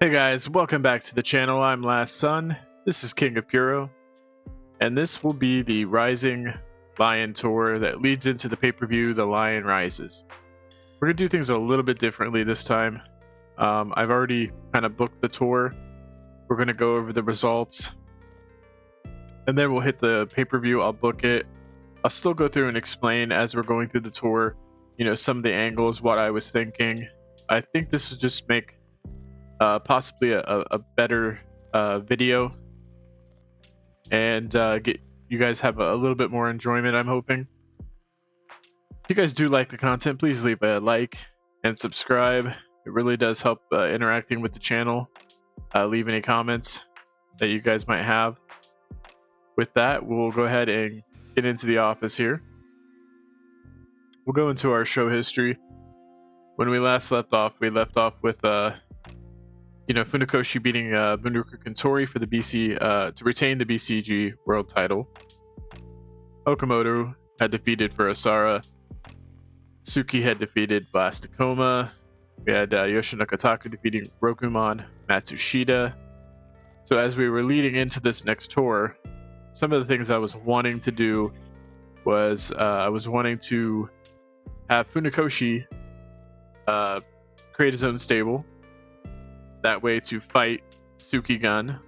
Hey guys, welcome back to the channel. I'm Last Son. This is King of Puro, and this will be the Rising Lion tour that leads into the pay-per-view, The Lion Rises. We're gonna do things a little bit differently this time. I've already kind of booked the tour. We're gonna go over the results, and then we'll hit the pay-per-view. I'll book it. I'll still go through and explain as we're going through the tour, some of the angles, what I was thinking. I think this will just make possibly a better video and get you guys have a little bit more enjoyment, I'm hoping. If you guys do like the content, please leave a like and subscribe. It really does help interacting with the channel. Leave any comments that you guys might have. With that, we'll go ahead and get into the office here. We'll go into our show history. When we last left off, we left off with Funakoshi beating Bunraku Kontori for the BC to retain the BCG world title. Okamoto had defeated Furusawa. Suki had defeated Blastakoma. We had Yoshinaka Taku defeating Rokumon Matsushita. So as we were leading into this next tour, some of the things I was wanting to do was I was wanting to have Funakoshi create his own stable. That way to fight Suki Gun.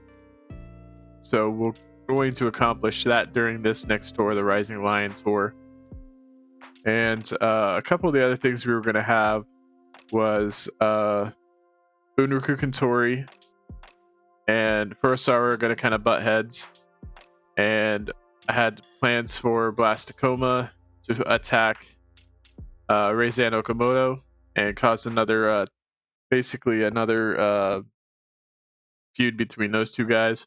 So we're going to accomplish that during this next tour, the Rising Lion tour. And a couple of the other things we were going to have was Bunraku Kontori and Furusawa are going to kind of butt heads. And I had plans for Blastakoma to attack Reizan Okamoto and cause another basically another feud between those two guys.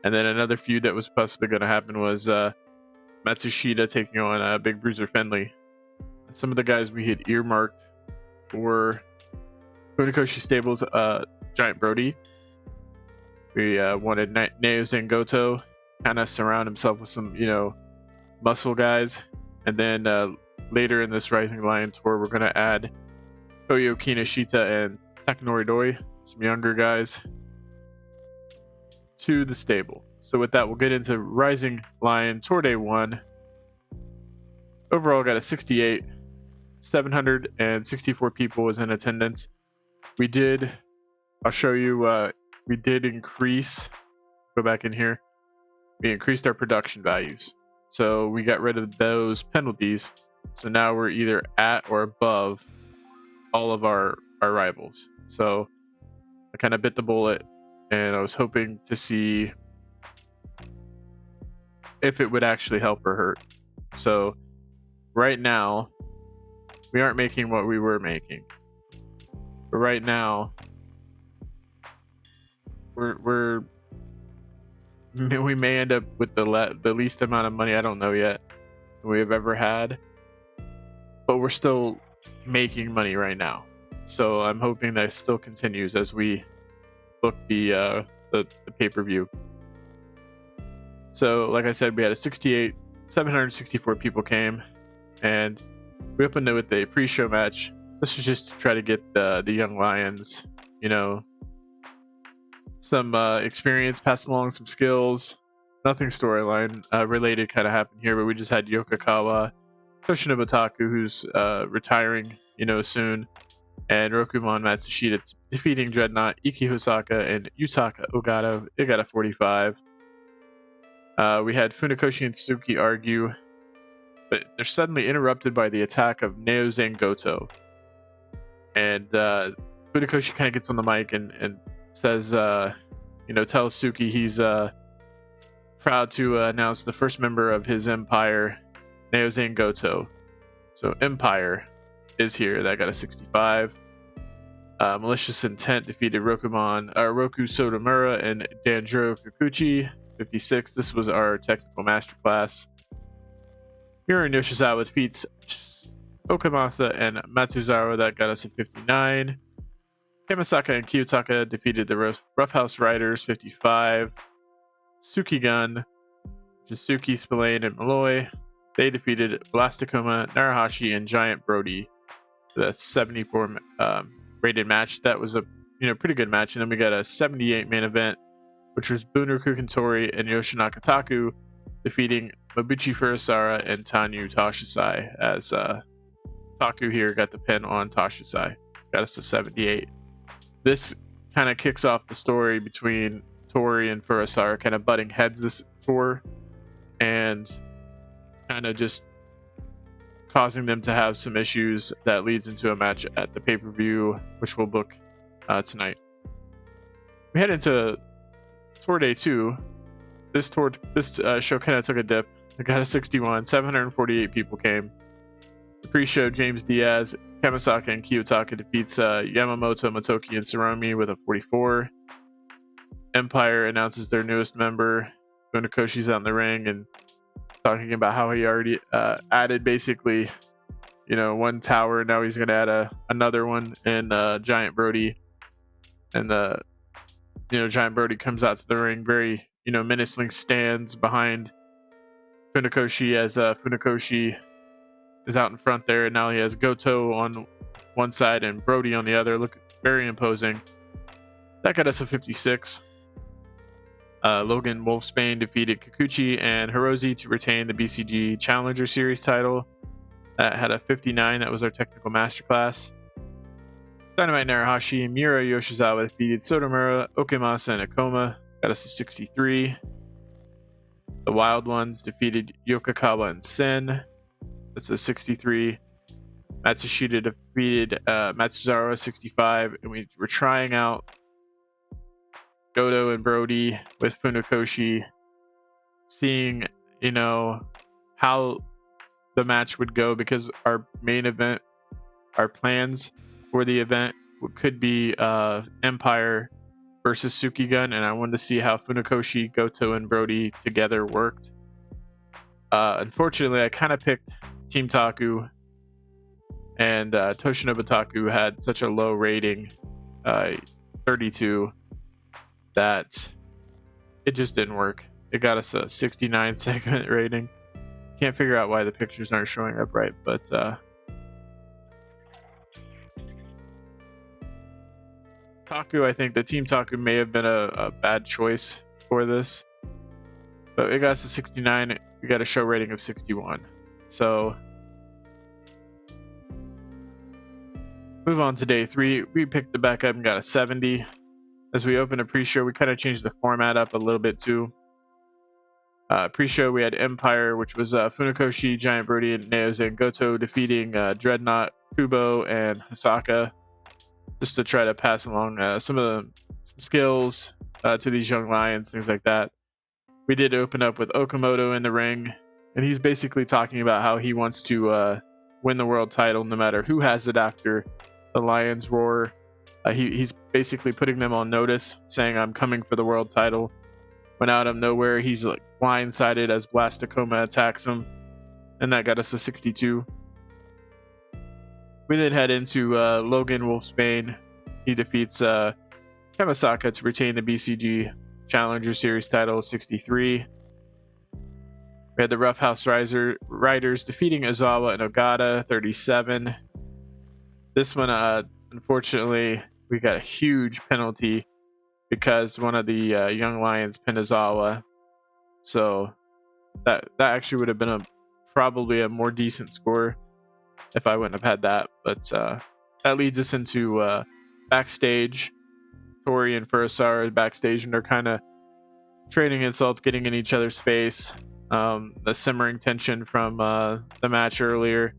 And then another feud that was possibly going to happen was Matsushita taking on Big Bruiser Fenley. Some of the guys we had earmarked were Funakoshi Stable's Giant Brody. We wanted Naozen Goto kind of surround himself with some, muscle guys. And then later in this Rising Lion tour, we're going to add Koyo Kinoshita and Takanori Doi, some younger guys, to the stable. So with that, we'll get into Rising Lion Tour Day 1. Overall, got a 68. 764 people was in attendance. I'll show you, we did increase, go back in here, we increased our production values. So we got rid of those penalties. So now we're either at or above all of our rivals. So I kind of bit the bullet, and I was hoping to see if it would actually help or hurt. So right now we aren't making what we were making, but right now we may end up with the least amount of money, I don't know yet, we have ever had, but we're still making money right now. So I'm hoping that still continues as we book the pay-per-view. So like I said, we had a 68, 764 people came, and we opened it with a pre-show match. This was just to try to get the young lions, some experience, pass along some skills. Nothing storyline related kind of happened here, but we just had Yokokawa, Toshinobu Taku, who's retiring, soon, and Rokumon Matsushita defeating Dreadnought, Iki Hosaka, and Yutaka Ogata. It got a 45. We had Funakoshi and Suki argue, but they're suddenly interrupted by the attack of Naozen Goto. And Funakoshi kind of gets on the mic and says, tells Suki he's proud to announce the first member of his empire, Naozen Goto. So Empire is here. That got a 65. Malicious Intent defeated Roku Sotomura and Danjuro Kikuchi, 56. This was our technical masterclass. Miura Yoshizawa defeats Okamasa and Matsuzawa. That got us a 59. Kamasaka and Kiyotaka defeated the Roughhouse Riders, 55. Suki Gun, Jisuki, Spillane, and Malloy. They defeated Blastakoma, Narahashi, and Giant Brody. That's 74 rated match. That was a pretty good match. And then we got a 78 main event, which was Bunraku Kantori and Yoshinaka Taku defeating Mabuchi Furusawa and Tanyu Toshisai, as Taku here got the pin on Toshisai. Got us to 78. This kind of kicks off the story between Tori and Furusawa, kind of butting heads this tour, and kind of just causing them to have some issues that leads into a match at the pay-per-view, which we'll book tonight. We head into Tour Day 2. This show kind of took a dip. It got a 61. 748 people came. The pre-show, James Diaz, Kamasaka, and Kiyotaka defeats Yamamoto, Motoki, and Tsurumi with a 44. Empire announces their newest member. Funakoshi's out in the ring and talking about how he already added basically, one tower. Now he's going to add another one, and Giant Brody. And Giant Brody comes out to the ring, very menacing, stands behind Funakoshi as Funakoshi is out in front there, and now he has Goto on one side and Brody on the other. Look very imposing. That got us a 56. Logan Wolfsbane defeated Kikuchi and Hiroshi to retain the BCG Challenger Series title. That had a 59. That was our technical masterclass. Dynamite Narahashi and Miura Yoshizawa defeated Sotomura, Okemasa, and Akoma. Got us a 63. The Wild Ones defeated Yokokawa and Sen. That's a 63. Matsushita defeated Matsuzawa, 65. And we were trying out Goto and Brody with Funakoshi, seeing, how the match would go, because our main event, our plans for the event could be Empire versus Sukigun, and I wanted to see how Funakoshi, Goto, and Brody together worked. Unfortunately, I kind of picked Team Taku, and Toshinobu Taku had such a low rating, 32, that it just didn't work. It got us a 69 segment rating. Can't figure out why the pictures aren't showing up right, but Taku, I think the Team Taku may have been a bad choice for this, but it got us a 69. We got a show rating of 61. So move on to day 3. We picked it back up and got a 70. As we open a pre-show, we kind of changed the format up a little bit too. Pre-show, we had Empire, which was Funakoshi, Giant Brody, and Naoze and Goto defeating Dreadnought, Kubo, and Hisaka, just to try to pass along some skills to these young lions, things like that. We did open up with Okamoto in the ring, and he's basically talking about how he wants to win the world title no matter who has it after the Lions roar. He's basically putting them on notice, saying, "I'm coming for the world title." When out of nowhere, he's like blindsided as Blastakoma attacks him, and that got us a 62. We then head into Logan Wolfsbane. He defeats Kamasaka to retain the BCG Challenger Series title, 63. We had the Roughhouse Riders defeating Ozawa and Ogata, 37. This one, unfortunately, we got a huge penalty because one of the young lions pinned Ozawa. So that actually would have been probably a more decent score if I wouldn't have had that. But that leads us into backstage. Tori and Furusawa are backstage, and they're kind of trading insults, getting in each other's face. The simmering tension from the match earlier,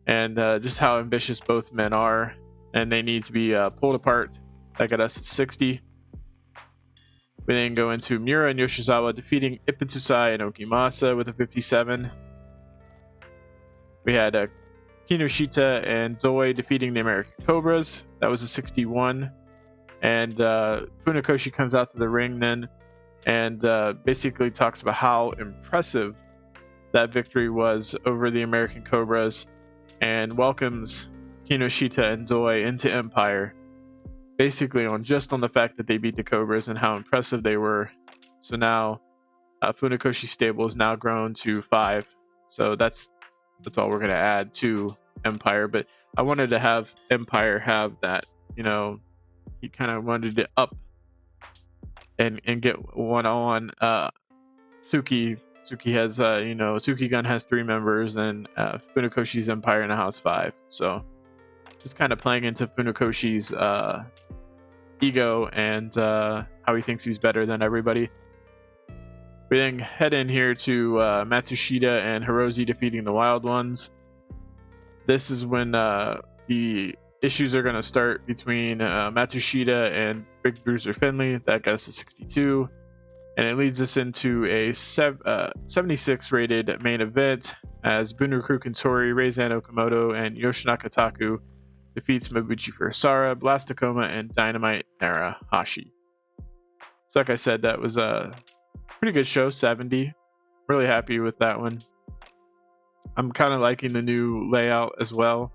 and just how ambitious both men are, and they need to be pulled apart. That got us at 60. We then go into Miura and Yoshizawa defeating Ipitsusai and Okimasa with a 57. We had Kinoshita and Doi defeating the American Cobras. That was a 61. And Funakoshi comes out to the ring then and basically talks about how impressive that victory was over the American Cobras, and welcomes Kinoshita and Doi into Empire, basically on the fact that they beat the Cobras and how impressive they were. So now Funakoshi's stable is now grown to 5. So that's all we're going to add to Empire. But I wanted to have Empire have that, he kind of wanted it up and get one on Suki. Suki has Suki Gun has 3 members, and Funakoshi's Empire now has 5. So just kind of playing into Funakoshi's ego and how he thinks he's better than everybody. We then head in here to Matsushita and Hirose defeating the Wild Ones. This is when the issues are going to start between Matsushita and Big Bruiser Finley. That got us to 62. And it leads us into a 76 rated main event as Bunraku Kentori, Reizan Okamoto, and Yoshinaka Taku defeats Mabuchi Furusawa, Blastakoma, and Dynamite Narahashi. So like I said, that was a pretty good show, 70. Really happy with that one. I'm kind of liking the new layout as well,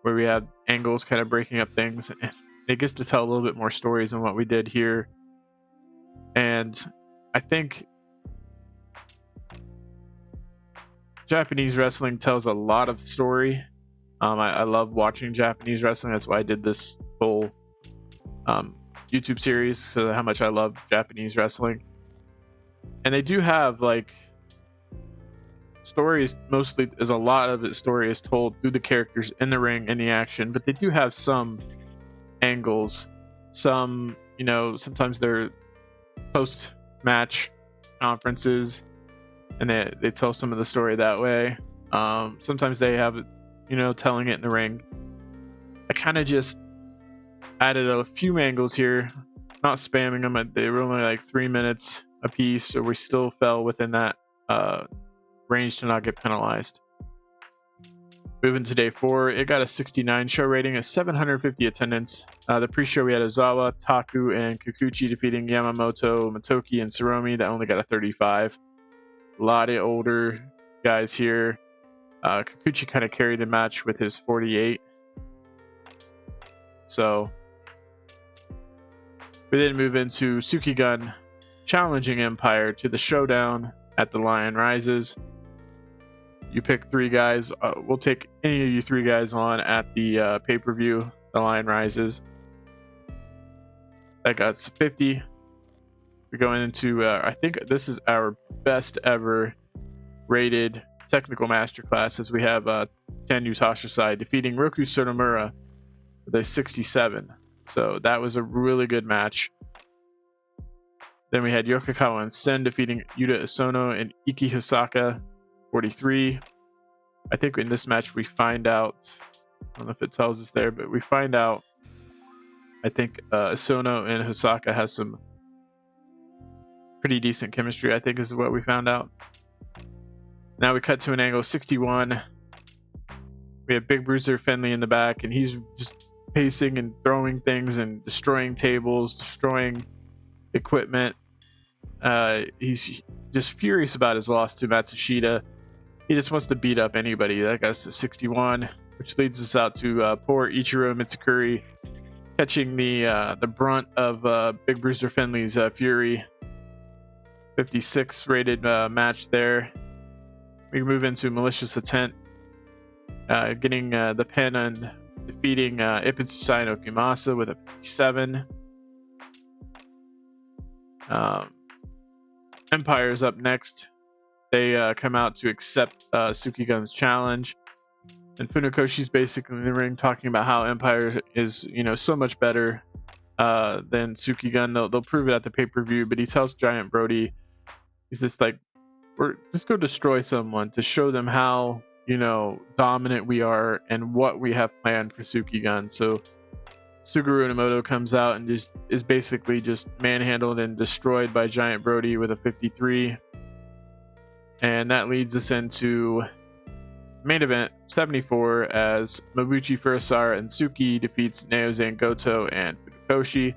where we have angles kind of breaking up things. And it gets to tell a little bit more stories than what we did here. And I think Japanese wrestling tells a lot of story. I love watching Japanese wrestling. That's why I did this whole YouTube series, so how much I love Japanese wrestling. And they do have like stories, mostly is a lot of the story is told through the characters in the ring and the action, but they do have some angles. Some, sometimes they're post match conferences and they tell some of the story that way. Sometimes they have telling it in the ring. I kind of just added a few angles here, not spamming them. They were only like 3 minutes a piece, so we still fell within that range to not get penalized. Moving to day 4, it got a 69 show rating, a 750 attendance. The pre-show we had Ozawa, Taku, and Kikuchi defeating Yamamoto, Motoki, and Tsurumi. That only got a 35. A lot of older guys here. Kikuchi kind of carried the match with his 48. So we then move into Suki Gun challenging Empire to the showdown at the Lion Rises. You pick 3 guys. We'll take any of you 3 guys on at the pay-per-view, the Lion Rises. That got 50. We're going into, I think this is our best ever rated technical masterclass, as we have Tenyu Tashasai defeating Roku Sonomura with a 67. So that was a really good match. Then we had Yokokawa and Sen defeating Yuta Isono and Iki Hosaka, 43. I think in this match we find out, I don't know if it tells us there, but we find out, I think Isono and Hosaka has some pretty decent chemistry, I think is what we found out. Now we cut to an angle 61. We have Big Bruiser Finley in the back, and he's just pacing and throwing things and destroying tables, destroying equipment. He's just furious about his loss to Matsushita. He just wants to beat up anybody. That got us to 61, which leads us out to poor Ichiro Mitsukuri catching the brunt of Big Bruiser Finley's fury. 56 rated match there. We move into Malicious Intent, getting the pin and defeating Ipitsusai no Kimasa with a 57. Empire's up next. They come out to accept Suki Gun's challenge. And Funakoshi's basically in the ring talking about how Empire is, so much better than Suki Gun. They'll prove it at the pay-per-view, but he tells Giant Brody, he's just like, just go destroy someone to show them how, dominant we are and what we have planned for Suki Gun. So Suguru Inamoto comes out and is basically just manhandled and destroyed by Giant Brody with a 53. And that leads us into main event 74 as Mabuchi Furusawa and Suki defeats Naoze Goto and Funakoshi.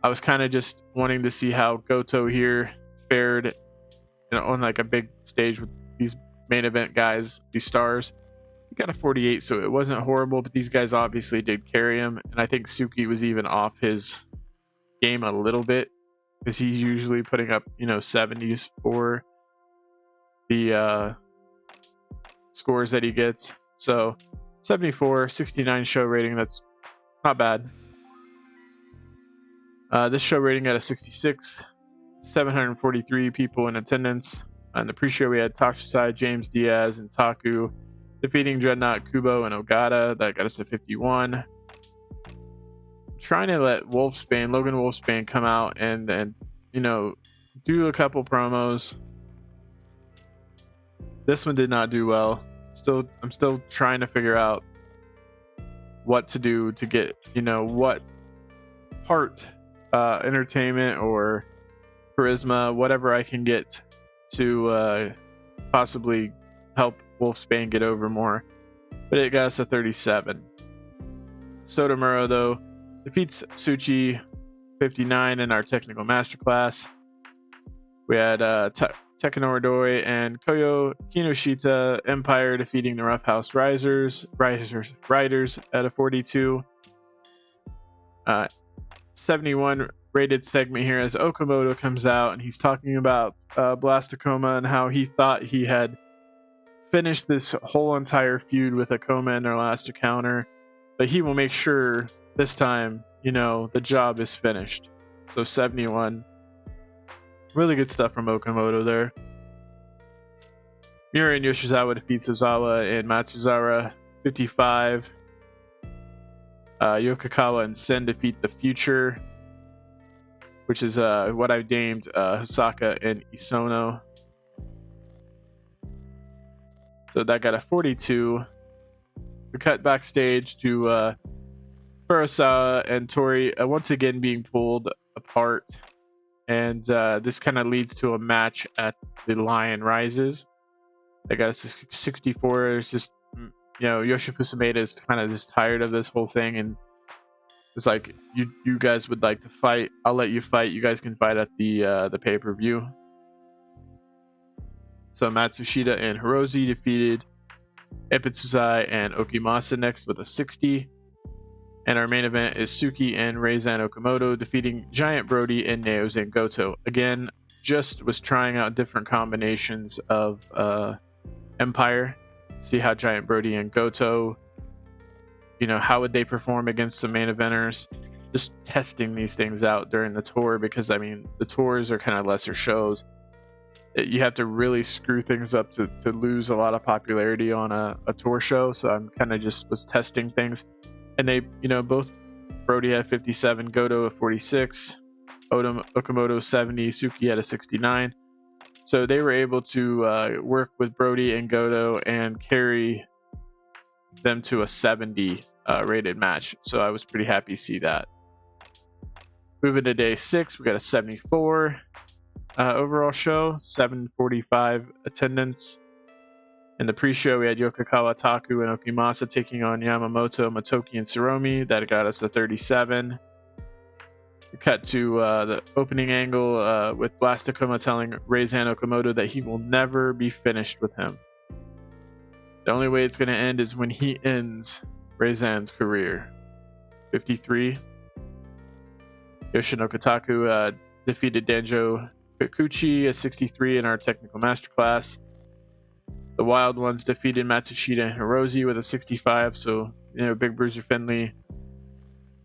I was kind of just wanting to see how Goto here fared on like a big stage with these main event guys, these stars. He got a 48, so it wasn't horrible, but these guys obviously did carry him. And I think Suki was even off his game a little bit because he's usually putting up, 70s for the scores that he gets. So 74, 69 show rating, that's not bad. This show rating got a 66, 743 people in attendance. On the pre-show, we had Toshisai, James Diaz, and Taku defeating Dreadnought, Kubo, and Ogata. That got us to 51. Trying to let Logan Wolfsbane come out and do a couple promos. This one did not do well. I'm still trying to figure out what to do to get what part entertainment or charisma, whatever I can get to possibly help Wolfsbane get over more. But it got us a 37. Sotomuro though defeats Tsuchi 59 in our technical masterclass. We had Tekanori Doi and Koyo Kinoshita Empire defeating the Roughhouse Riders at a 42. 71 rated segment here as Okamoto comes out and he's talking about Blastacoma and how he thought he had finished this whole entire feud with Akoma in their last encounter, but he will make sure this time, the job is finished. So 71. Really good stuff from Okamoto there. Miura and Yoshizawa defeats Ozawa and Matsuzara 55. Yokokawa and Sen defeat the Future, which is what I've named Hosaka and Isono. So that got a 42. We cut backstage to Furusawa and Tori once again being pulled apart. And this kind of leads to a match at the Lion Rises. They got a 64. It's just, Yoshiko Sumeda is kind of just tired of this whole thing. And it's like, you guys would like to fight. I'll let you fight. You guys can fight at the pay-per-view. So Matsushita and Hirose defeated Epitsuzai and Okimasa next with a 60. And our main event is Suki and Reizan Okamoto defeating Giant Brody and Naozen Goto. Again, just was trying out different combinations of Empire. See how Giant Brody and Goto, how would they perform against the main eventers? Just testing these things out during the tour because, the tours are kind of lesser shows. You have to really screw things up to lose a lot of popularity on a tour show. So I'm kind of just was testing things. And they, both Brody had 57, Goto a 46, Okamoto 70, Suki had a 69. So they were able to work with Brody and Goto and carry them to a 70 rated match. So I was pretty happy to see that. Moving to day 6, we got a 74 overall show, 745 attendance. In the pre-show, we had Yokokawa, Taku, and Okimasa taking on Yamamoto, Matoki, and Tsuromi. That got us a 37. We cut to the opening angle with Blastacoma telling Reizan Okamoto that he will never be finished with him. The only way it's going to end is when he ends Reizan's career. 53. Yoshinoko Taku defeated Danjo Kikuchi at 63 in our technical masterclass. The Wild Ones defeated Matsushita and Hirose with a 65. So, Big Bruiser Finley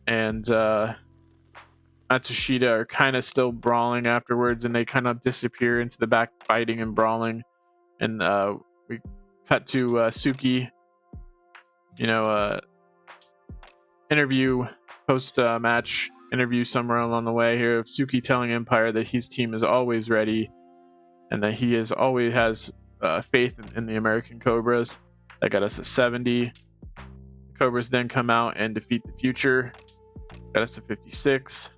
and Matsushita are kind of still brawling afterwards, and they kind of disappear into the back fighting and brawling. And we cut to Suki, interview, post-match interview somewhere along the way here of Suki telling Empire that his team is always ready and that he always has faith in the American Cobras. That got us a 70. The Cobras then come out and defeat the Future. Got us to 56.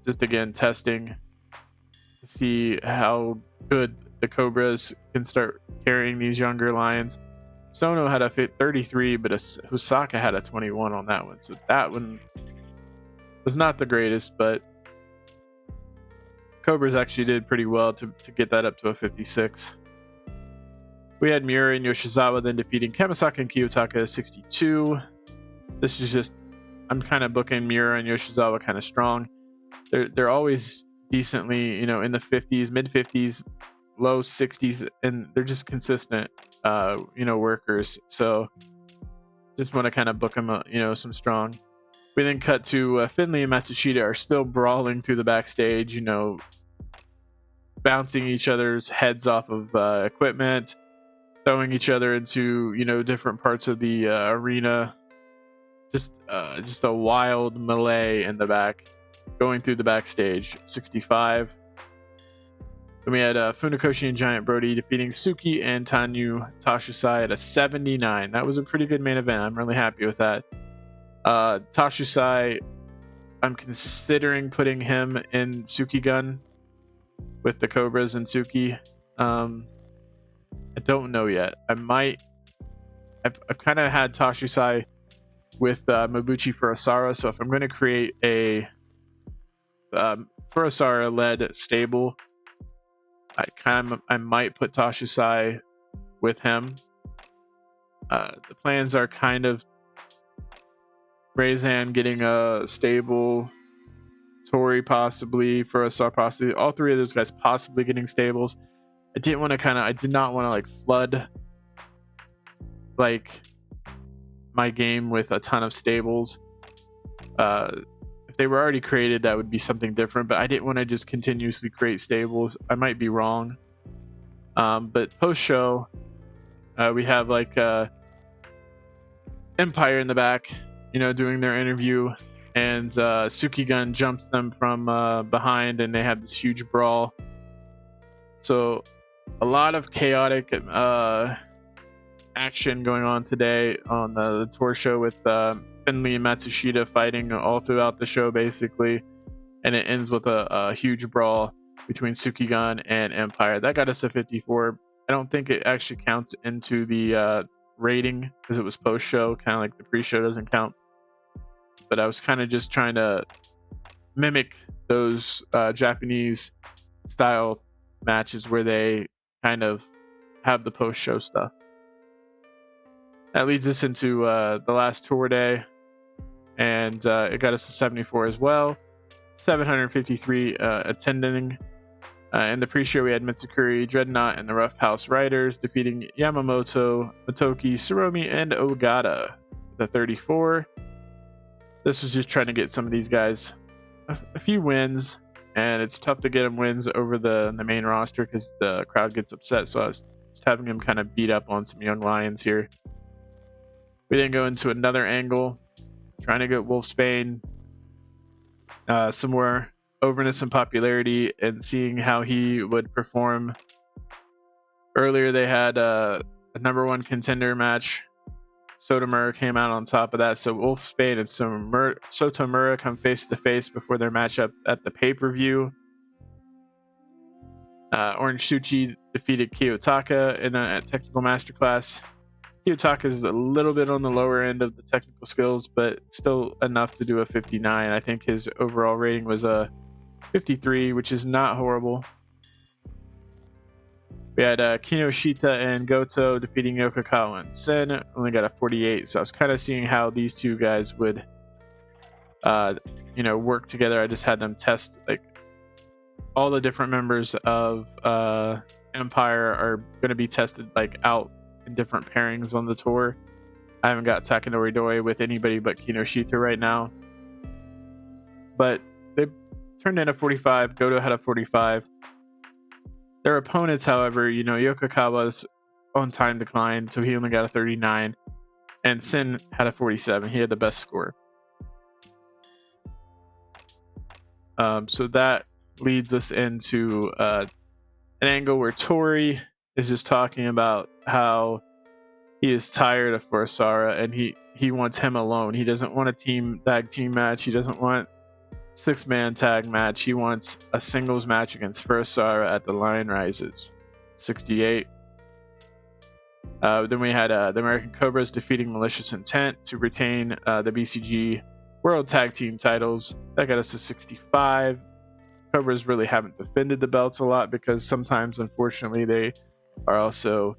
Just again testing to see how good the Cobras can start carrying these younger lions. Sono had a 33, but Hosaka had a 21 on that one. So that one was not the greatest, but Cobras actually did pretty well to get that up to a 56. We had Miura and Yoshizawa then defeating Kamasaka and Kiyotaka at 62. This is just, I'm kind of booking Miura and Yoshizawa kind of strong. They're always decently, in the 50s, mid 50s, low 60s, and they're just consistent, workers. So just want to kind of book them, some strong. We then cut to Finley and Matsushita are still brawling through the backstage, you know, bouncing each other's heads off of equipment, throwing each other into, you know, different parts of the arena. Just a wild melee in the back, going through the backstage. 65. Then we had Funakoshi and Giant Brody defeating Suki and Tanyu Tashusai at a 79. That was a pretty good main event. I'm really happy with that. Tashusai, I'm considering putting him in Suki Gun with the Cobras and Suki. I don't know yet. I might. I've kind of had Tashusai with Mabuchi Furusawa, so if I'm going to create a Furusawa-led stable, I might put Tashusai with him. The plans are kind of Reizan getting a stable, Tori possibly, Furusawa possibly, all three of those guys possibly getting stables. I did not want to like flood like my game with a ton of stables. If they were already created, that would be something different, but I didn't want to just continuously create stables. I might be wrong. But post show, we have like Empire in the back, you know, doing their interview, and Suki Gun jumps them from behind, and they have this huge brawl. So a lot of chaotic action going on today on the tour show with Finley and Matsushita fighting all throughout the show basically, and it ends with a huge brawl between Suki Gun and Empire. That got us a 54. I don't think it actually counts into the rating because it was post show, kind of like the pre-show doesn't count, but I was kind of just trying to mimic those Japanese style matches where they kind of have the post show stuff. That leads us into the last tour day, and it got us to 74 as well. 753 attending. In the pre-show, we had Mitsukuri, Dreadnought, and the Rough House Riders defeating Yamamoto, Motoki, Tsurumi, and Ogata. The 34. This was just trying to get some of these guys a few wins, and it's tough to get them wins over the main roster because the crowd gets upset. So I was just having them kind of beat up on some young lions here. We then go into another angle, trying to get Wolfsbane some more overness and popularity, and seeing how he would perform. Earlier they had a number one contender match. Sotomura came out on top of that, so Wolfsbane and Sotomura come face to face before their matchup at the pay-per-view. Orange Suchi defeated Kiyotaka in a technical masterclass. Kiyotaka is a little bit on the lower end of the technical skills, but still enough to do a 59. I think his overall rating was a 53, which is not horrible. We had Kinoshita and Goto defeating Yokokawa and Sen. Only got a 48, so I was kind of seeing how these two guys would, work together. I just had them test like all the different members of Empire are going to be tested like out in different pairings on the tour. I haven't got Takanori Doi with anybody but Kinoshita right now, but they turned in a 45. Goto had a 45. Their opponents, however, Yokokawa's on time decline, so he only got a 39, and Sin had a 47. He had the best score. So that leads us into an angle where Tori is just talking about how he is tired of Furusawa and he wants him alone. He doesn't want a tag team match. He doesn't want 6-man tag match. He wants a singles match against Furusawa at the Lion Rises. 68. Then we had the American Cobras defeating Malicious Intent to retain the BCG World Tag Team titles. That got us to 65. Cobras really haven't defended the belts a lot because sometimes, unfortunately, they are also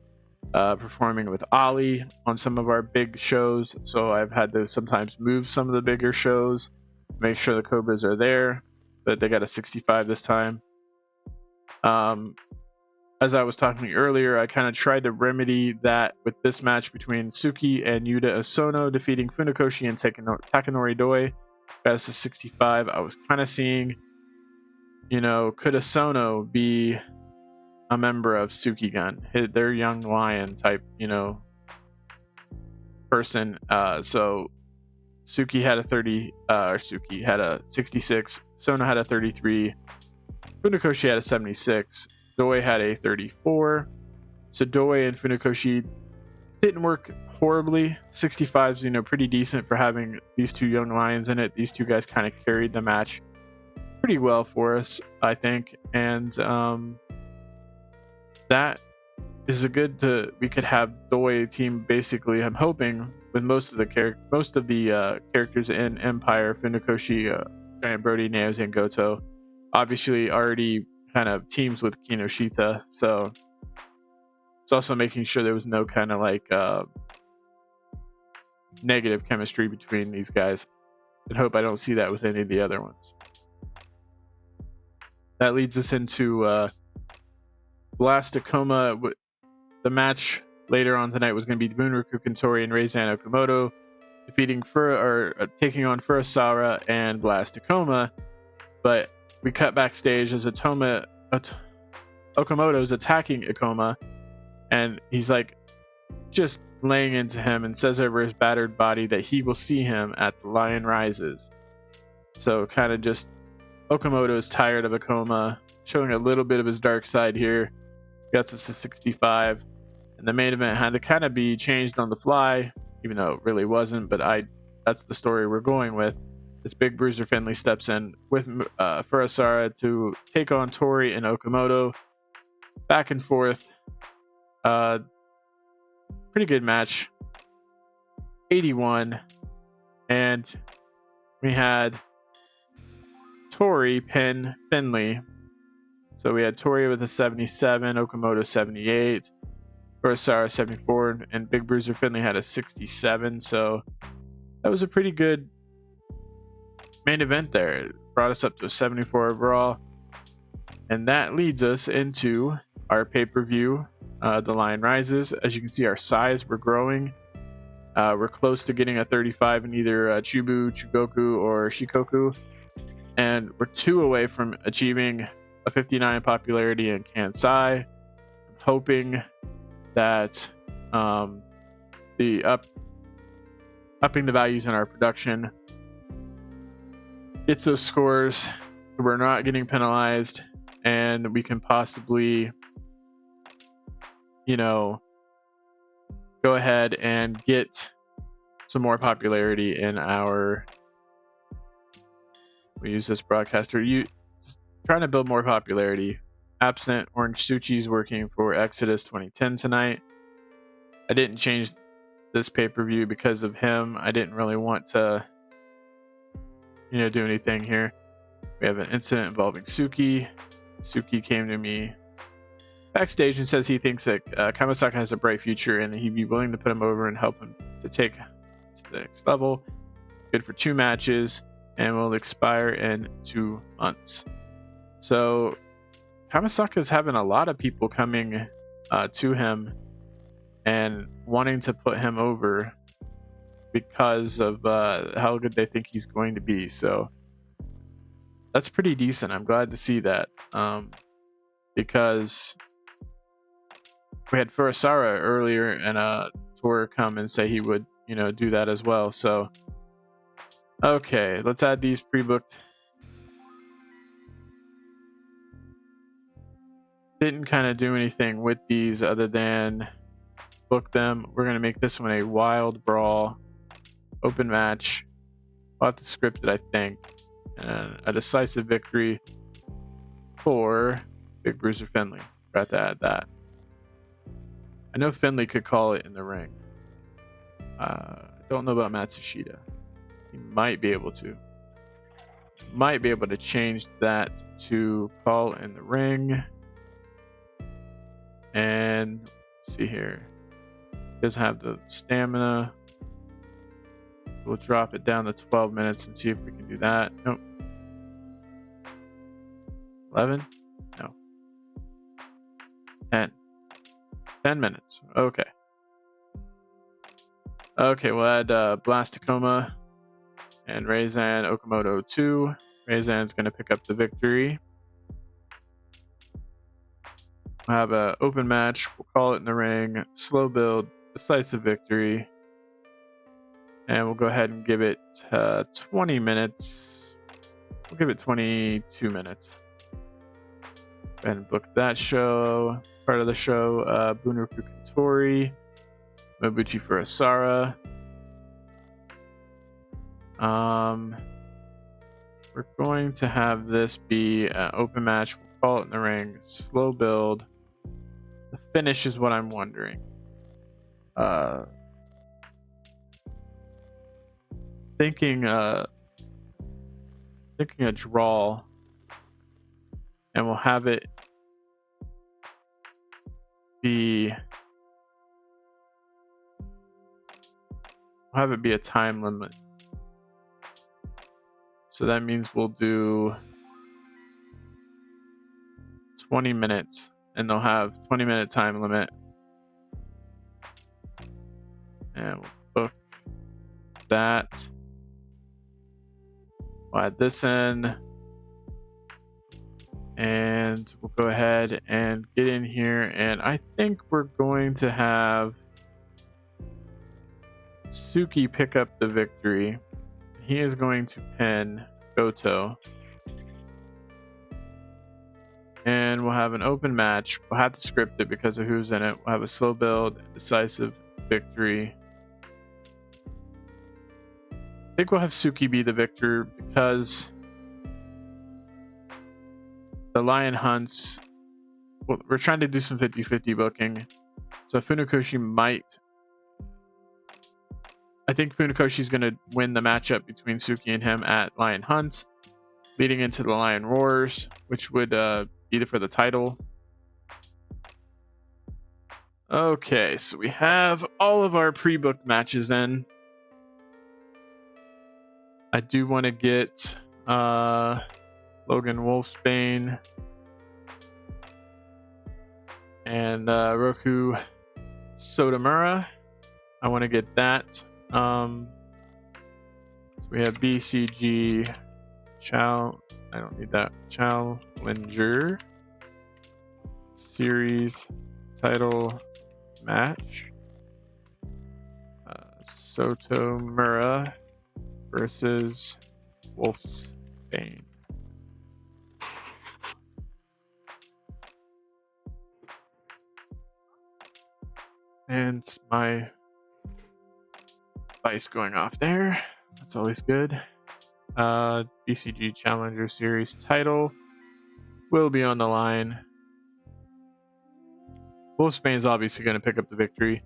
performing with Ali on some of our big shows. So I've had to sometimes move some of the bigger shows, make sure the Cobras are there, but they got a 65 this time. as I was talking earlier, I kind of tried to remedy that with this match between Suki and Yuta Asono, defeating Funakoshi and Takanori Doi. That's a 65. I was kind of seeing, could Asono be a member of Sukigun, their young lion type, person. So Suki had a 30, or Suki had a 66. Sona had a 33. Funakoshi had a 76. Doi had a 34. So Doi and Funakoshi didn't work horribly. 65's, pretty decent for having these two young lions in it. These two guys kind of carried the match pretty well for us, I think. And that is we could have Doi team basically, I'm hoping, with most of the characters in Empire, Funakoshi, Giant Brody, Naoz, and Goto, obviously already kind of teams with Kinoshita, so it's also making sure there was no kind of like negative chemistry between these guys, and hope I don't see that with any of the other ones. That leads us into Blast Tacoma. The match later on tonight was going to be Bunraku Kantori and Reizan Okamoto defeating taking on Furusawa and Blast Tacoma, but we cut backstage as Okamoto's attacking Ikoma, and he's like just laying into him and says over his battered body that he will see him at the Lion Rises. So kind of just Okamoto is tired of Ikoma, showing a little bit of his dark side here. Gets us to 65, and the main event had to kind of be changed on the fly, even though it really wasn't, but that's the story we're going with. This Big Bruiser Finley steps in with Furusawa to take on Tori and Okamoto. Back and forth. Pretty good match. 81. And we had Tori pin Finley. So we had Tori with a 77, Okamoto 78, Furusawa 74, and Big Bruiser Finley had a 67. So that was a pretty good main event there. It brought us up to a 74 overall. And that leads us into our pay-per-view, The Lion Rises. As you can see, our size, we're growing. We're close to getting a 35 in either Chubu, Chugoku, or Shikoku. And we're 2 away from achieving a 59 popularity in Kansai. I'm hoping that the upping the values in our production gets those scores so we're not getting penalized, and we can possibly go ahead and get some more popularity in we use this broadcaster, trying to build more popularity. Absent Orange Suchi's working for Exodus 2010 tonight. I didn't change this pay-per-view because of him. I didn't really want to do anything here. We have an incident involving Suki. Suki came to me backstage and says he thinks that Kamasaka has a bright future and he'd be willing to put him over and help him to take to the next level. Good for 2 matches and will expire in 2 months. So Kamasaka's having a lot of people coming to him and wanting to put him over because of how good they think he's going to be. So that's pretty decent. I'm glad to see that, because we had Furusawa earlier and Tor come and say he would do that as well. So okay, let's add these pre-booked. Didn't kind of do anything with these other than book them. We're going to make this one a wild brawl open match. I'll have to script it, I think. And a decisive victory for Big Bruiser Finley. Got to add that. I know Finley could call it in the ring. Don't know about Matsushita. He might be able to. Might be able to change that to call in the ring. And let's see here. He doesn't have the stamina. We'll drop it down to 12 minutes and see if we can do that. Nope. 11? No. 10. 10 minutes. Okay. Okay, we'll add Blasticoma and Reizan Okamoto 2. Reizan's going to pick up the victory. We'll have an open match. We'll call it in the ring. Slow build, decisive victory. And we'll go ahead and give it 20 minutes. We'll give it 22 minutes. Go ahead and book that show. Part of the show, Bunraku Katori, Mobuchi Furasara. We're going to have this be an open match. We'll call it in the ring. Slow build. The finish is what I'm wondering. Thinking a draw, and we'll have it be a time limit. So that means we'll do 20 minutes, and they'll have 20-minute time limit. And we'll book that. We'll add this in. And we'll go ahead and get in here. And I think we're going to have Suki pick up the victory. He is going to pin Goto. And we'll have an open match. We'll have to script it because of who's in it. We'll have a slow build, decisive victory. I think we'll have Suki be the victor because the Lion hunts. Well, we're trying to do some 50-50 booking. So Funakoshi might. I think Funakoshi's going to win the matchup between Suki and him at Lion Hunts, leading into the Lion Roars, which would be for the title. Okay, so we have all of our pre-booked matches in. I do want to get Logan Wolfsbane and Roku Sotomura. I want to get that. So we have BCG I don't need that. Challenger Series title match. Sotomura versus Wolfsbane. And my device going off there. That's always good. BCG Challenger Series title will be on the line. Wolfsbane is obviously going to pick up the victory.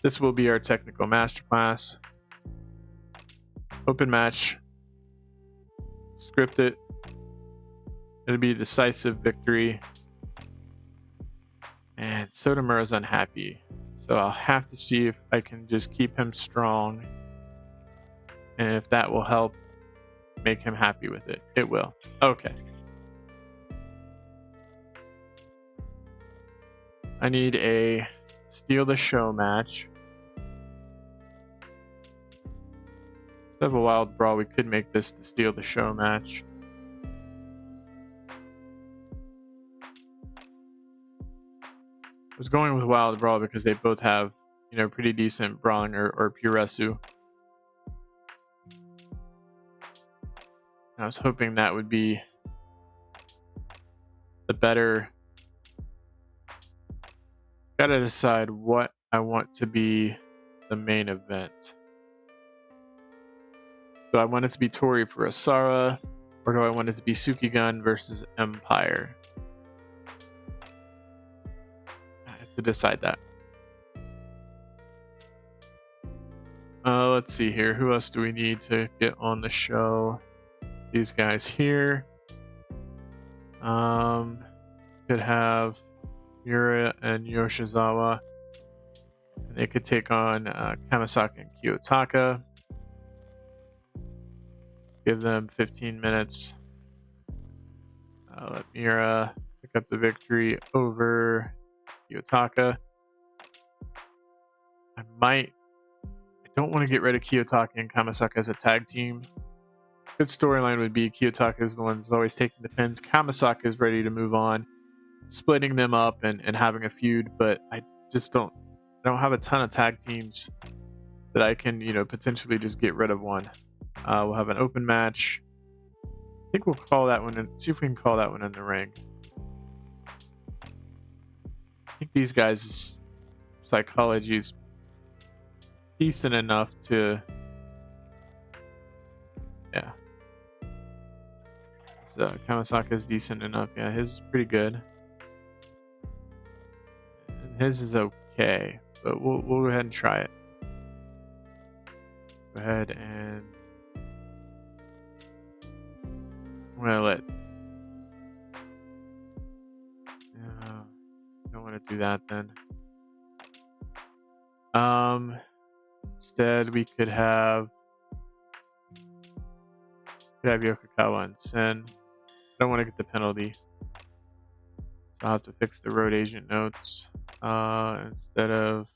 This will be our technical masterclass. Open match. Script it. It'll be a decisive victory. And Sotomura's unhappy. So I'll have to see if I can just keep him strong. And if that will help make him happy with it. It will. Okay. I need a steal the show match. Instead of a wild brawl, we could make this the steal the show match. I was going with wild brawl because they both have, pretty decent brawling or puresu. I was hoping that would be the better. Gotta decide what I want to be the main event. Do I want it to be Tori for Asara, or do I want it to be Sukigun versus Empire? I have to decide that. Let's see here. Who else do we need to get on the show? These guys here. Could have Yura and Yoshizawa. And they could take on Kamasaki and Kiyotaka. Give them 15 minutes. Let Mira pick up the victory over Kiyotaka. I don't want to get rid of Kiyotaka and Kamasaka as a tag team. Good storyline would be Kiyotaka is the one who's always taking the pins. Kamasaka is ready to move on, splitting them up and having a feud. But I don't have a ton of tag teams that I can, potentially just get rid of one. We'll have an open match. I think we'll call that one in. See if we can call that one in the ring. I think these guys' psychology is decent enough to, yeah. So Kamasaka is decent enough. Yeah, his is pretty good. And his is okay, but we'll go ahead and try it. Go ahead and I'm gonna let. Don't want to do that then. Instead we could have Yokokawa and Sen. I don't want to get the penalty. So I'll have to fix the road agent notes. Instead of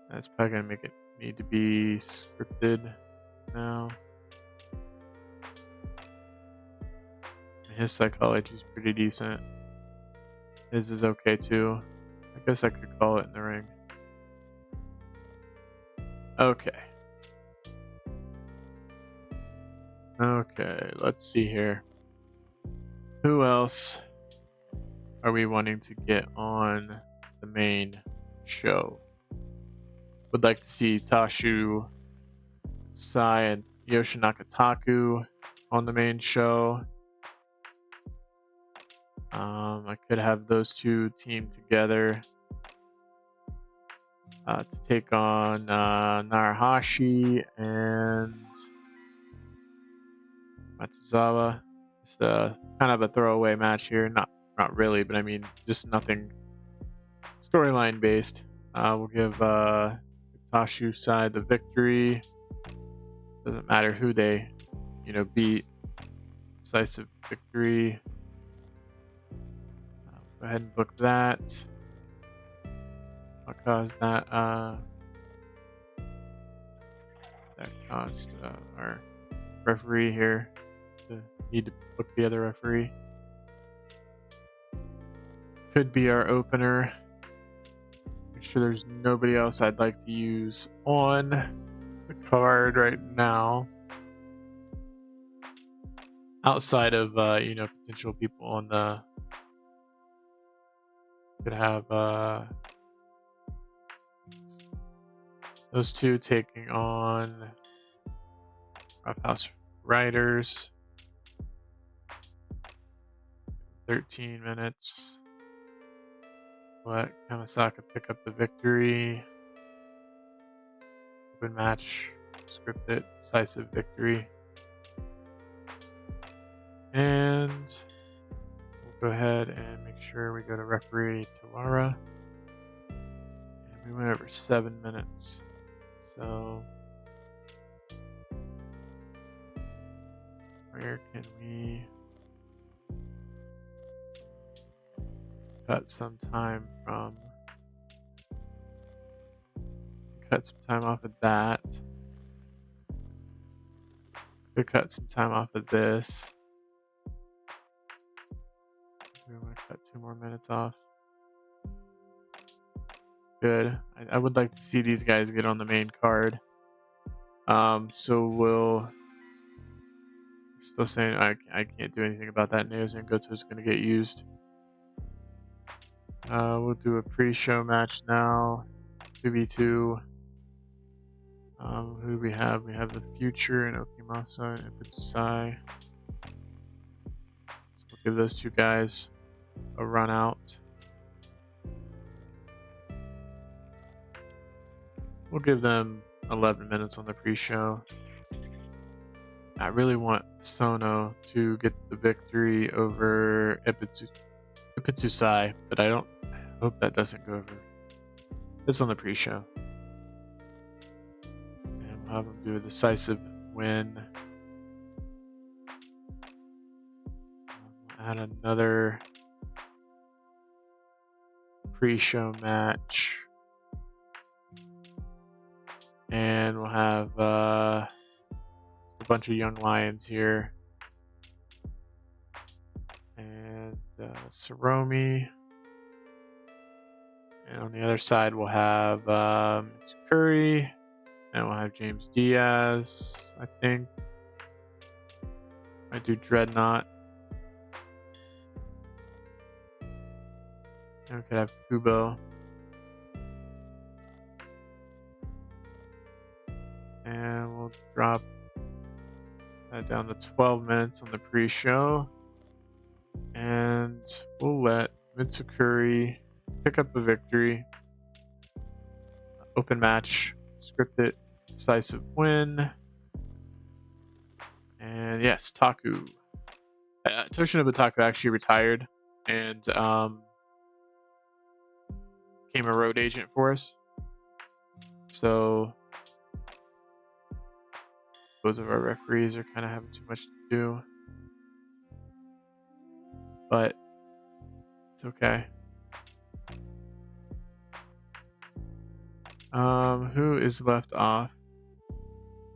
that's probably gonna make it need to be scripted now. His psychology is pretty decent. His is okay too. I guess I could call it in the ring. Okay. Okay, let's see here. Who else are we wanting to get on the main show? Would like to see Tashu, Sai, and Yoshinaka Taku on the main show. I could have those two team together to take on Narahashi and Matsuzawa. Just kind of a throwaway match here. Not really, but I mean, just nothing storyline based. We'll give Tashu side the victory. Doesn't matter who they, beat. Decisive victory. Go ahead and book that. What caused that? That caused our referee here to need to book the other referee. Could be our opener. Make sure there's nobody else I'd like to use on the card right now. Outside of potential people on the could have those two taking on Roughhouse Riders. 13 minutes. Let Kamasaka pick up the victory. Open match, scripted, decisive victory. And we'll go ahead and make sure we go to referee Tawara. And we went over 7 minutes. So where can we cut some time from? Cut some time off of that. Could cut some time off of this. We want to cut 2 more minutes off. Good. I would like to see these guys get on the main card. So we're still saying I can't do anything about that. Naoz and Goto is going to get used. We'll do a pre-show match now. 2v2. Who do we have? We have the Future and Okimasa and Ipitsai. So we'll give those two guys a run out. We'll give them 11 minutes on the pre-show. I really want Sono to get the victory over Ipitsusai, but I hope that doesn't go over. It's on the pre-show. And we'll have them do a decisive win. Add another pre-show match. And we'll have a bunch of young lions here. And Saromi. And on the other side, we'll have Curry. And we'll have James Diaz, I think. I do Dreadnought. And we could have Kubo. And we'll drop that down to 12 minutes on the pre-show. And we'll let Mitsukuri pick up the victory. Open match, scripted, decisive win. And yes, Taku. Toshinobu Taku actually retired and became a road agent for us. So both of our referees are kind of having too much to do. But it's okay. Who is left off?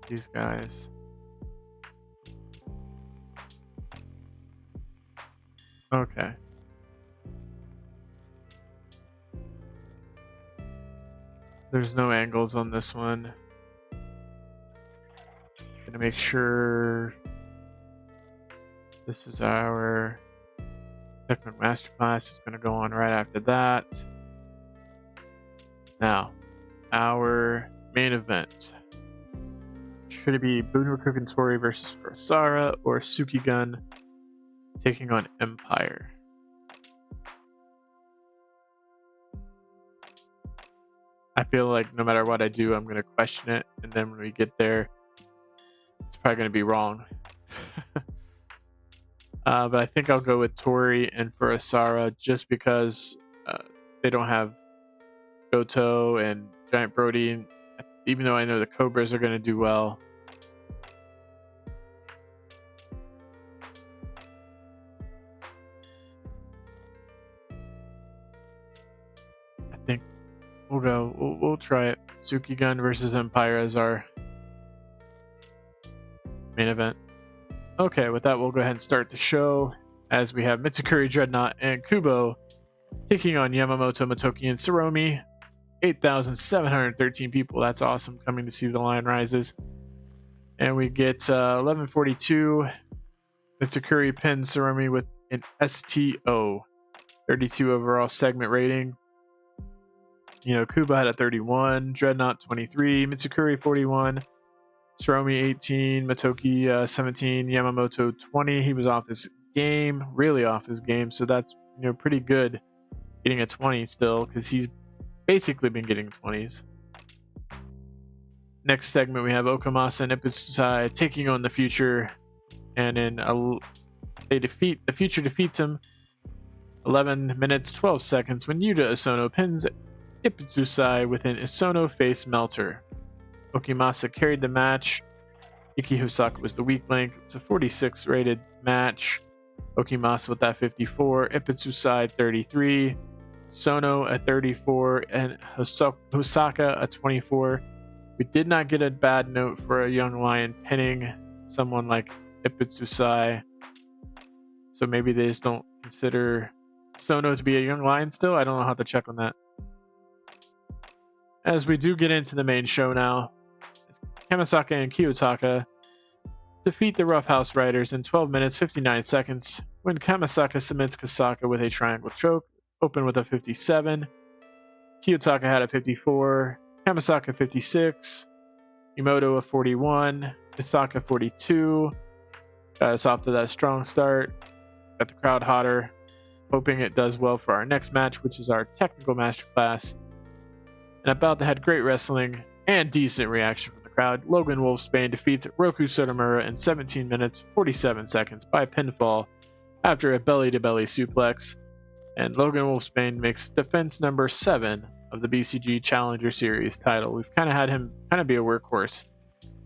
These guys. Okay. There's no angles on this one. Gonna make sure this is our Tekken Masterclass. Is gonna go on right after that. Now, our main event. Should it be Bunraku Tori versus Furisara or Sukigun taking on Empire? I feel like no matter what I do, I'm going to question it. And then when we get there, it's probably going to be wrong. But I think I'll go with Tori and Furisara just because they don't have Goto and Giant Brody. Even though I know the Cobras are going to do well. I think we'll try it. Sukigun versus Empire as our main event. Okay, with that, we'll go ahead and start the show as we have Mitsukuri, Dreadnought, and Kubo taking on Yamamoto, Motoki, and Saromi. 8,713 people. That's awesome, coming to see the Lion Rises. And we get 11:42. Mitsukuri pins Saromi with an STO. 32 overall segment rating. You know, Kubo had a 31, Dreadnought 23, Mitsukuri 41, Saromi 18, Motoki 17, Yamamoto 20. He was off his game, really off his game, so that's pretty good, getting a 20 still, because he's basically been getting 20s. Next segment, we have Okamasa and Iputsusai taking on the Future, and the Future defeats him 11 minutes 12 seconds when Yuta Isono pins Iputsusai with an Isono face melter. Okimasa carried the match. Iki Hosaka was the weak link. It's a 46 rated match. Okimasa with that 54, Iputsusai 33, Sono at 34, and Hosaka at 24. We did not get a bad note for a young lion pinning someone like Iputsusai. So maybe they just don't consider Sono to be a young lion still. I don't know how to check on that. As we do get into the main show now, Kamasaka and Kiyotaka defeat the Roughhouse Riders in 12 minutes 59 seconds when Kamasaka submits Kasaka with a triangle choke, open with a 57. Kiyotaka had a 54, Kamasaka 56, Imoto a 41, Kasaka 42. Got us off to that strong start. Got the crowd hotter. Hoping it does well for our next match, which is our technical masterclass. And about to had great wrestling and decent reaction from the crowd. Logan Wolfsbane defeats Roku Sotomura in 17 minutes 47 seconds by pinfall after a belly-to-belly suplex. And Logan Wolfsbane makes defense number 7 of the BCG Challenger Series title. We've kind of had him be a workhorse.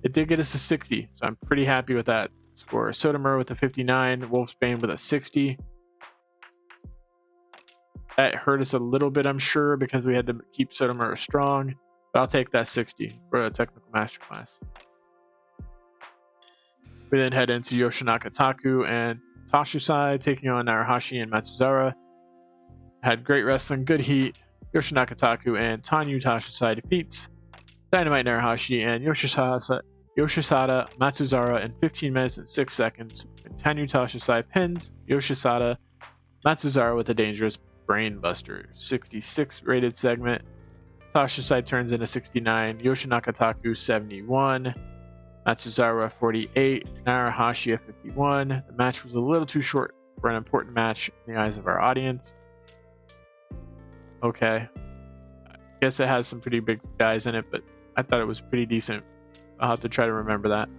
It did get us a 60, so I'm pretty happy with that score. Sotomura with a 59, Wolfsbane with a 60. That hurt us a little bit, I'm sure, because we had to keep Sotomayor strong. But I'll take that 60 for a technical masterclass. We then head into Yoshinaka Taku and Toshusai taking on Narahashi and Matsuzara. Had great wrestling, good heat. Yoshinaka Taku and Tanyu Toshusai defeats Dynamite Narahashi and Yoshisada Matsuzara in 15 minutes and 6 seconds. And Tanyu Toshusai pins Yoshisada Matsuzara with a dangerous brainbuster. 66 rated segment. Toshusai turns in a 69. Yoshinaka Taku 71. Matsuzara 48. Narahashi 51. The match was a little too short for an important match in the eyes of our audience. Okay. I guess it has some pretty big guys in it, but I thought it was pretty decent. I'll have to try to remember that.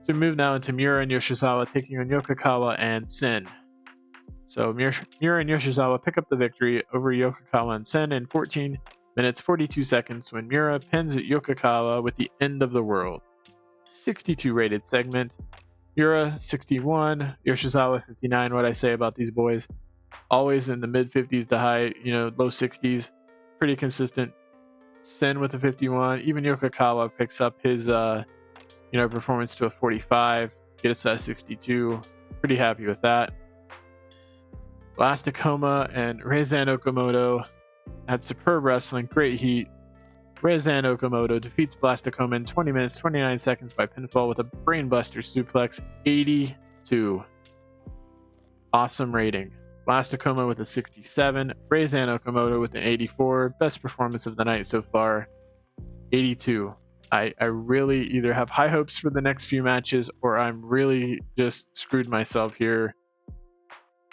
So we move now into Miura and Yoshizawa taking on Yokokawa and Sin. So Miura and Yoshizawa pick up the victory over Yokokawa and Sin in 14 minutes 42 seconds when Miura pins Yokokawa with the end of the world. 62 rated segment. Miura 61, Yoshizawa 59. What I say about these boys, always in the mid 50s to high, low 60s, pretty consistent. Sin with a 51. Even Yokokawa picks up his performance to a 45, get us that 62. Pretty happy with that. Blastakoma and Reizan Okamoto had superb wrestling, great heat. Reizan Okamoto defeats Blastakoma in 20 minutes 29 seconds by pinfall with a brainbuster suplex. 82. Awesome rating. Blastakoma with a 67, Reizan Okamoto with an 84. Best performance of the night so far. 82. I really either have high hopes for the next few matches, or I'm really just screwed myself here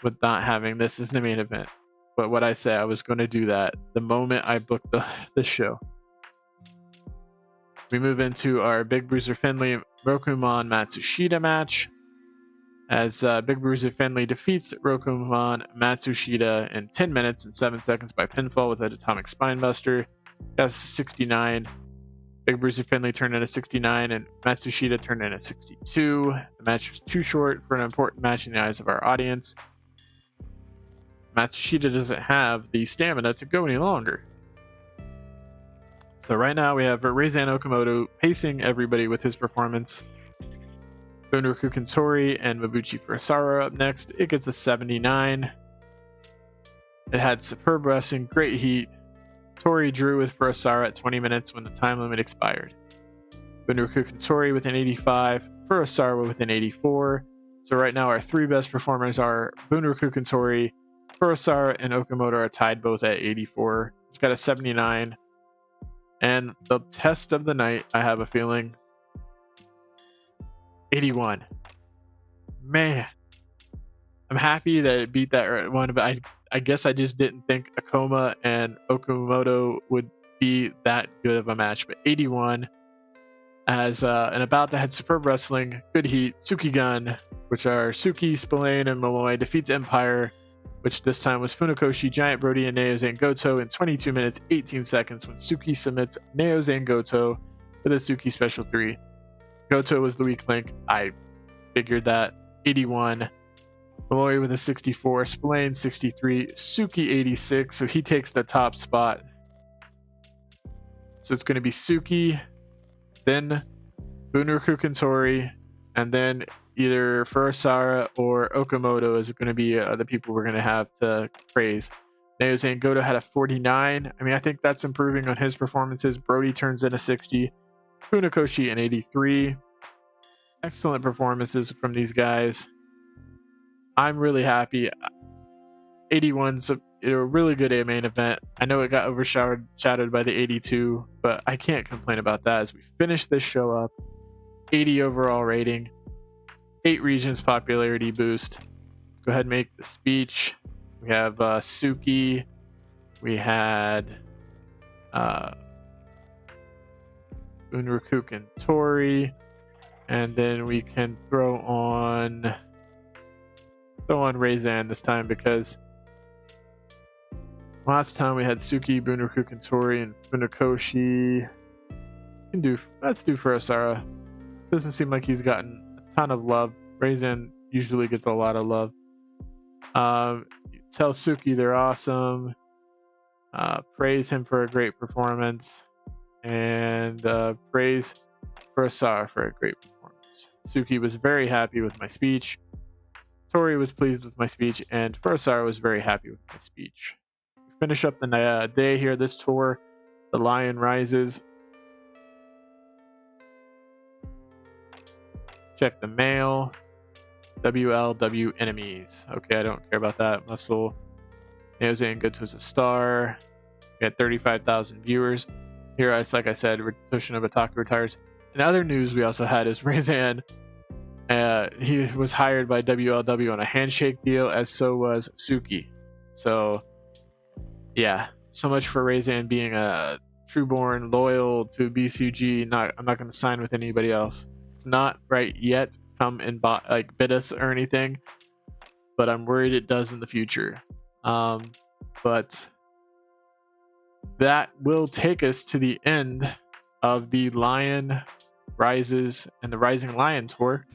with not having this as the main event. But what I say, I was going to do that the moment I booked the show. We move into our Big Bruiser Finley Rokumon Matsushita match, as Big Bruiser Finley defeats Rokumon Matsushita in 10 minutes and 7 seconds by pinfall with an atomic spinebuster. That's 69. Big Bruiser Finley turned in a 69 and Matsushita turned in a 62. The match was too short for an important match in the eyes of our audience. Matsushita doesn't have the stamina to go any longer. So right now we have Reizan Okamoto pacing everybody with his performance. Bunraku Kantori and Mabuchi Furusawa up next. It gets a 79. It had superb wrestling, great heat. Tori drew with Furusawa at 20 minutes when the time limit expired. Bunraku Kantori with an 85, Furusawa with an 84. So right now our three best performers are Bunraku Kantori, Furusawa, and Okamoto are tied both at 84. It's got a 79. And the test of the night, I have a feeling, 81. Man, I'm happy that it beat that one, but I guess I just didn't think Akoma and Okamoto would be that good of a match. But 81, as and about that had superb wrestling, good heat. Suki Gun, which are Suki, Spillane, and Malloy, defeats Empire, which this time was Funakoshi, Giant Brody, and Neo Zangoto in 22 minutes 18 seconds when Suki submits Neo Zangoto with a Suki Special 3. Goto was the weak link. I figured that. 81. Malloy with a 64. Spillane 63. Suki 86. So he takes the top spot. So it's going to be Suki, then Bunraku Kantori, and then either Furusawa or Okamoto is going to be the people we're going to have to praise. Neo Zangoto had a 49. I mean, I think that's improving on his performances. Brody turns in a 60. Funakoshi an 83. Excellent performances from these guys. I'm really happy. 81's a really good main event. I know it got overshadowed by the 82, but I can't complain about that as we finish this show up. 80 overall rating. 8 regions popularity boost. Let's go ahead and make the speech. We have Suki. We had Bunraku and Tori. And then we can throw on Reizan this time, because last time we had Suki, Bunraku Kantori, and Funakoshi. Let's do Furusawa. Doesn't seem like he's gotten a ton of love. Reizan usually gets a lot of love. tell Suki they're awesome. Praise him for a great performance, and praise Furusawa for a great performance. Suki was very happy with my speech. Tori was pleased with my speech, and Furusawa was very happy with my speech. We finish up the day here. This tour, the Lion Rises. Check the mail. WLW enemies. Okay, I don't care about that. Muscle. Naoze and Goods was a star. We had 35,000 viewers. Here, like I said, Toshino Bataka retires. In other news, we also had is Razan. He was hired by WLW on a handshake deal, as so was Suki. So, yeah, so much for Razan being a trueborn, loyal to BCG. I'm not going to sign with anybody else. It's not right yet. Come and bid us or anything, but I'm worried it does in the future. But that will take us to the end of the Lion Rises and the Rising Lion tour.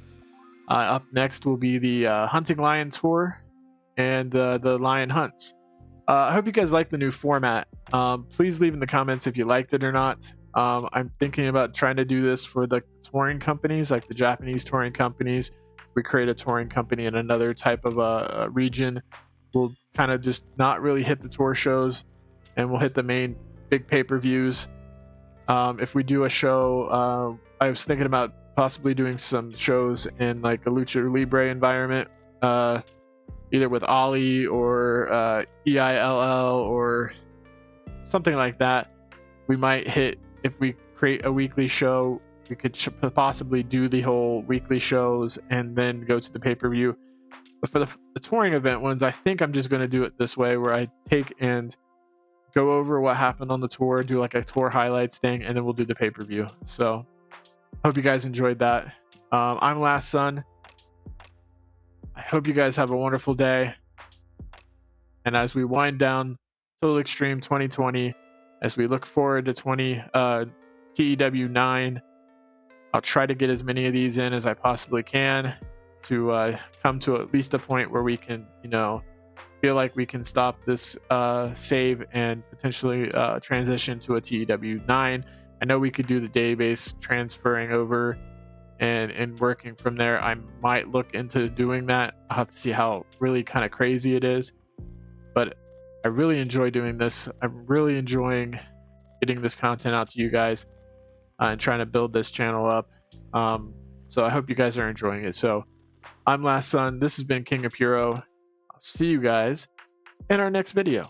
Up next will be the Hunting Lion tour and the Lion Hunts. I hope you guys like the new format. Please leave in the comments if you liked it or not. I'm thinking about trying to do this for the touring companies, like the Japanese touring companies. We create a touring company in another type of a region. We'll kind of just not really hit the tour shows, and we'll hit the main big pay-per-views. If we do a show, I was thinking about possibly doing some shows in like a Lucha Libre environment, either with Ollie or EILL or something like that. We might hit, if we create a weekly show, we could possibly do the whole weekly shows and then go to the pay-per-view. But for the touring event ones, I think I'm just going to do it this way, where I take and go over what happened on the tour, do like a tour highlights thing, and then we'll do the pay-per-view. So hope you guys enjoyed that. I'm Last Son. I hope you guys have a wonderful day. And as we wind down Total Extreme 2020, as we look forward to TEW IX, I'll try to get as many of these in as I possibly can to come to at least a point where we can, feel like we can stop this save and potentially transition to a TEW IX. I know we could do the database transferring over and working from there. I might look into doing that. I'll have to see how really kind of crazy it is. But I really enjoy doing this. I'm really enjoying getting this content out to you guys and trying to build this channel up. So I hope you guys are enjoying it. So I'm Last Son. This has been King of Puro. I'll see you guys in our next video.